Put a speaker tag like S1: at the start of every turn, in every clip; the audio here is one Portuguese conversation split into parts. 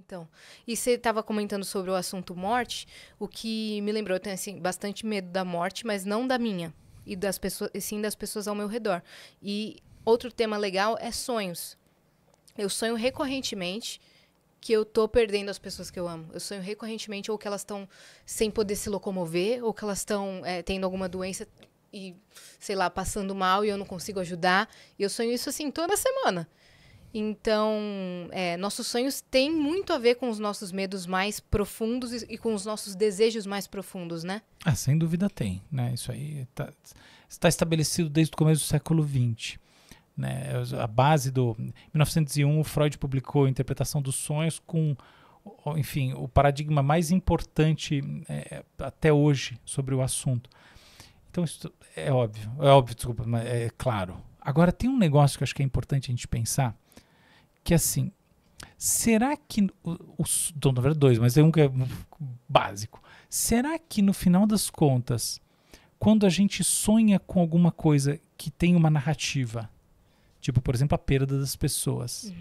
S1: Então, e você estava comentando sobre o assunto morte, o que me lembrou, eu tenho assim, bastante medo da morte, mas não da minha, e das pessoas, e sim das pessoas ao meu redor. E outro tema legal é sonhos. Eu sonho recorrentemente que eu tô perdendo as pessoas que eu amo. Eu sonho recorrentemente ou que elas estão sem poder se locomover, ou que elas estão tendo alguma doença e, sei lá, passando mal e eu não consigo ajudar. E eu sonho isso, assim, toda semana. Então, nossos sonhos têm muito a ver com os nossos medos mais profundos e com os nossos desejos mais profundos, né?
S2: Ah, sem dúvida tem, né? Isso aí está estabelecido desde o começo do século XX. Né? A base do... Em 1901, o Freud publicou a interpretação dos sonhos com, enfim, o paradigma mais importante até hoje sobre o assunto. Então, isso é óbvio, desculpa, mas é claro. Agora, tem um negócio que eu acho que é importante a gente pensar, que assim, será que... na verdade, dois, mas tem um que é básico. Será que, no final das contas, quando a gente sonha com alguma coisa que tem uma narrativa, tipo, por exemplo, a perda das pessoas,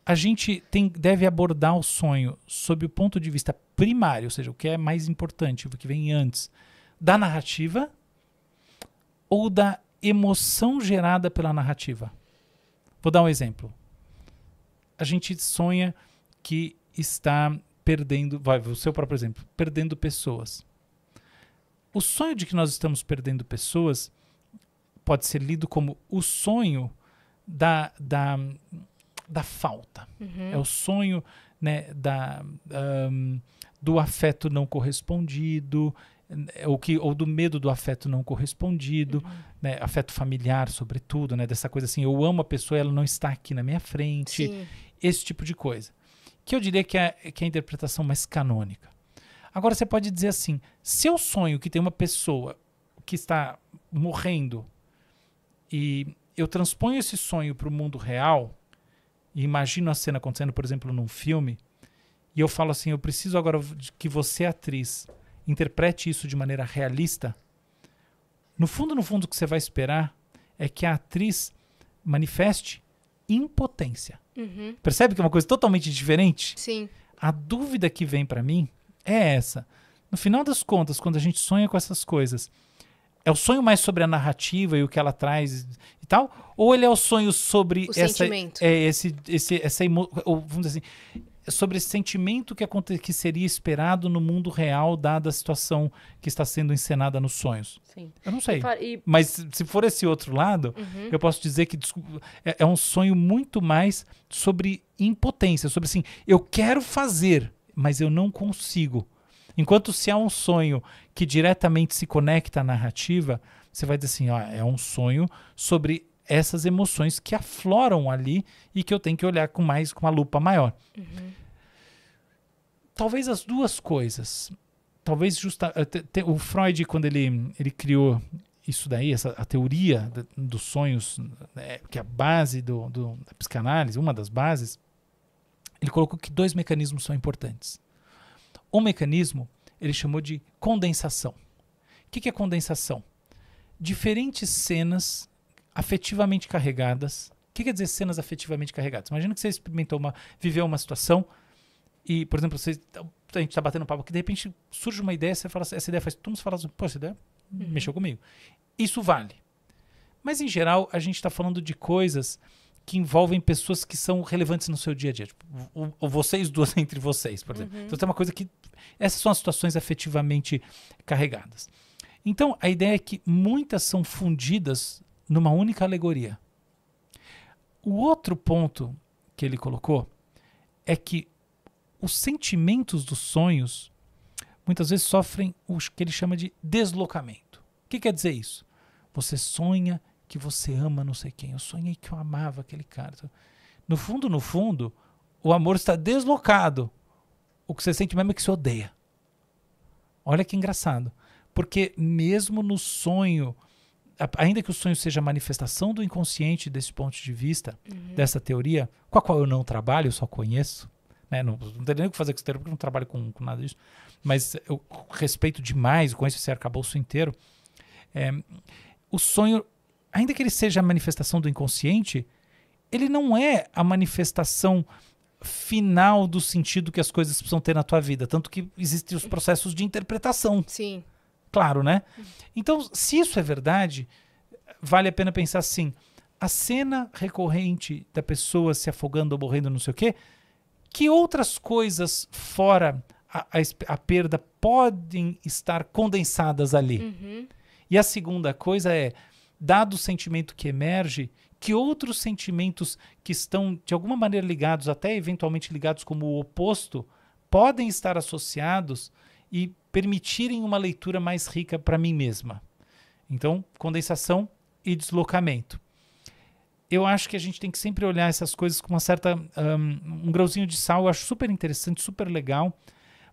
S2: a gente deve abordar o sonho sob o ponto de vista primário, ou seja, o que é mais importante, o que vem antes, da narrativa ou da emoção gerada pela narrativa? Vou dar um exemplo. A gente sonha que está perdendo, o seu próprio exemplo, perdendo pessoas. O sonho de que nós estamos perdendo pessoas pode ser lido como o sonho da falta. É o sonho, né, do afeto não correspondido, ou do medo do afeto não correspondido, né, afeto familiar, sobretudo, né, dessa coisa assim, eu amo a pessoa e ela não está aqui na minha frente. Sim. Esse tipo de coisa. Que eu diria que é a interpretação mais canônica. Agora você pode dizer assim, se eu sonho que tem uma pessoa que está morrendo e eu transponho esse sonho para o mundo real e imagino a cena acontecendo, por exemplo, num filme, e eu falo assim, eu preciso agora que você, atriz, interprete isso de maneira realista, no fundo, o que você vai esperar é que a atriz manifeste impotência. Percebe que é uma coisa totalmente diferente?
S1: Sim.
S2: A dúvida que vem para mim é essa. No final das contas, quando a gente sonha com essas coisas, é o sonho mais sobre a narrativa e o que ela traz e tal? Ou ele é o sonho sobre
S1: sentimento.
S2: Vamos dizer assim, sobre esse sentimento que seria esperado no mundo real, dada a situação que está sendo encenada nos sonhos?
S1: Sim.
S2: Eu não sei. Mas se for esse outro lado, eu posso dizer que é um sonho muito mais sobre impotência, sobre assim, eu quero fazer, mas eu não consigo. Enquanto se há um sonho que diretamente se conecta à narrativa, você vai dizer assim, é um sonho sobre essas emoções que afloram ali e que eu tenho que olhar com uma lupa maior. Talvez as duas coisas. Talvez o Freud, quando ele criou isso daí, a teoria dos sonhos, que é a base da psicanálise, uma das bases, ele colocou que 2 mecanismos são importantes. Um mecanismo ele chamou de condensação. O que é condensação? Diferentes cenas afetivamente carregadas. O que quer dizer cenas afetivamente carregadas? Imagina que você viveu uma situação e, por exemplo, a gente está batendo papo aqui, de repente surge uma ideia, essa ideia faz tudo, você fala assim, pô, essa ideia mexeu comigo. Isso vale. Mas, em geral, a gente está falando de coisas que envolvem pessoas que são relevantes no seu dia a dia. Tipo, vocês duas entre vocês, por exemplo. Então tem uma coisa que... Essas são as situações afetivamente carregadas. Então, a ideia é que muitas são fundidas numa única alegoria. O outro ponto que ele colocou é que os sentimentos dos sonhos muitas vezes sofrem o que ele chama de deslocamento. O que quer dizer isso? Você sonha que você ama não sei quem. Eu sonhei que eu amava aquele cara. No fundo, o amor está deslocado. O que você sente mesmo é que você odeia. Olha que engraçado. Porque mesmo no sonho, ainda que o sonho seja a manifestação do inconsciente desse ponto de vista, dessa teoria, com a qual eu não trabalho, eu só conheço, né? Não tem nem o que fazer com essa teoria, porque eu não trabalho com nada disso, mas eu respeito demais, eu conheço esse arcabouço inteiro. O sonho, ainda que ele seja a manifestação do inconsciente, ele não é a manifestação final do sentido que as coisas precisam ter na tua vida. Tanto que existem os processos de interpretação.
S1: Sim.
S2: Claro, né? Então, se isso é verdade, vale a pena pensar assim, a cena recorrente da pessoa se afogando ou morrendo, não sei o quê, que outras coisas fora a perda podem estar condensadas ali?
S1: Uhum.
S2: E a segunda coisa é, dado o sentimento que emerge, que outros sentimentos que estão de alguma maneira ligados, até eventualmente ligados como o oposto, podem estar associados e permitirem uma leitura mais rica para mim mesma. Então, condensação e deslocamento. Eu acho que a gente tem que sempre olhar essas coisas com uma certa... um grauzinho de sal, eu acho super interessante, super legal,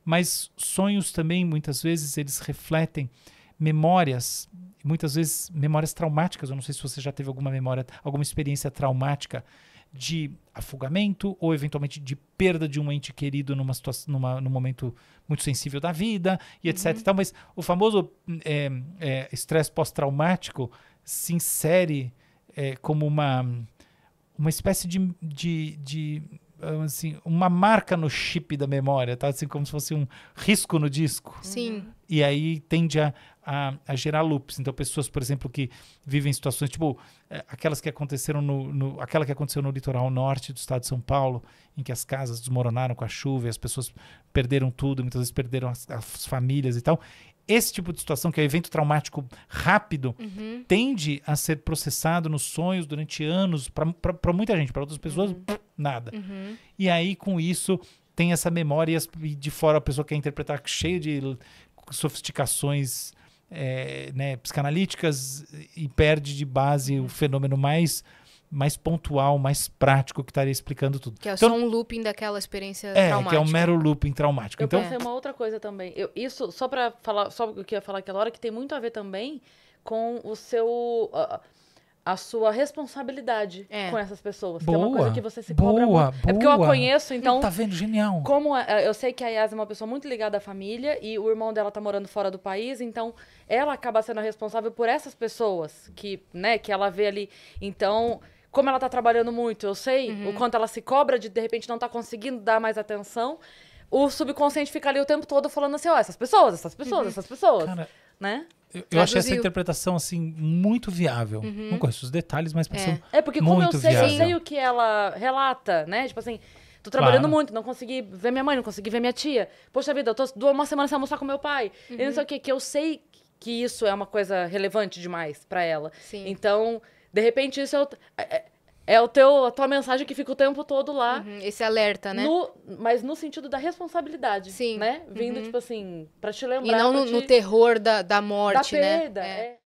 S2: mas sonhos também, muitas vezes, eles refletem memórias, muitas vezes memórias traumáticas. Eu não sei se você já teve alguma memória, alguma experiência traumática de afogamento ou eventualmente de perda de um ente querido numa situação, num momento muito sensível da vida e etc. e tal, mas o famoso estresse pós-traumático se insere como uma espécie de assim, uma marca no chip da memória, tá? Assim, como se fosse um risco no disco.
S1: Sim.
S2: E aí tende a gerar loops. Então, pessoas, por exemplo, que vivem situações tipo aquelas que aconteceram aquela que aconteceu no litoral norte do estado de São Paulo, em que as casas desmoronaram com a chuva e as pessoas perderam tudo, muitas vezes perderam as famílias e tal. Esse tipo de situação, que é um evento traumático rápido, tende a ser processado nos sonhos durante anos, para muita gente, para outras pessoas, nada. E aí, com isso, tem essa memória e de fora a pessoa quer interpretar cheio de sofisticações psicanalíticas e perde de base o fenômeno mais pontual, mais prático que estaria explicando tudo.
S1: Que é só um looping daquela experiência traumática.
S2: Que é um mero looping traumático.
S3: Eu
S2: Então,
S3: pensei uma outra coisa também. Isso, só pra falar, só o que eu ia falar aquela hora, que tem muito a ver também com o seu... a sua responsabilidade com essas pessoas. Que é uma coisa que você se cobra muito. É porque eu a conheço, então...
S2: Tá vendo? Genial.
S3: Como eu sei que a Yas é uma pessoa muito ligada à família e o irmão dela tá morando fora do país, então ela acaba sendo a responsável por essas pessoas que ela vê ali. Então, como ela tá trabalhando muito, eu sei o quanto ela se cobra de repente não tá conseguindo dar mais atenção. O subconsciente fica ali o tempo todo falando assim, essas pessoas.
S2: Cara,
S3: né?
S2: Eu achei essa interpretação, assim, muito viável. Não conheço os detalhes, mas parece
S3: porque como
S2: muito
S3: eu sei
S2: viável.
S3: o que ela relata, né? Tipo assim, tô trabalhando muito, não consegui ver minha mãe, não consegui ver minha tia. Poxa vida, eu tô uma semana sem almoçar com meu pai. E não sei o quê, que eu sei que isso é uma coisa relevante demais pra ela.
S1: Sim.
S3: Então, de repente, isso é a tua mensagem que fica o tempo todo lá.
S1: Esse alerta, né?
S3: Mas no sentido da responsabilidade.
S1: Sim.
S3: Né? Vindo, tipo assim, pra te lembrar.
S1: E não no terror da morte,
S3: da perda,
S1: né?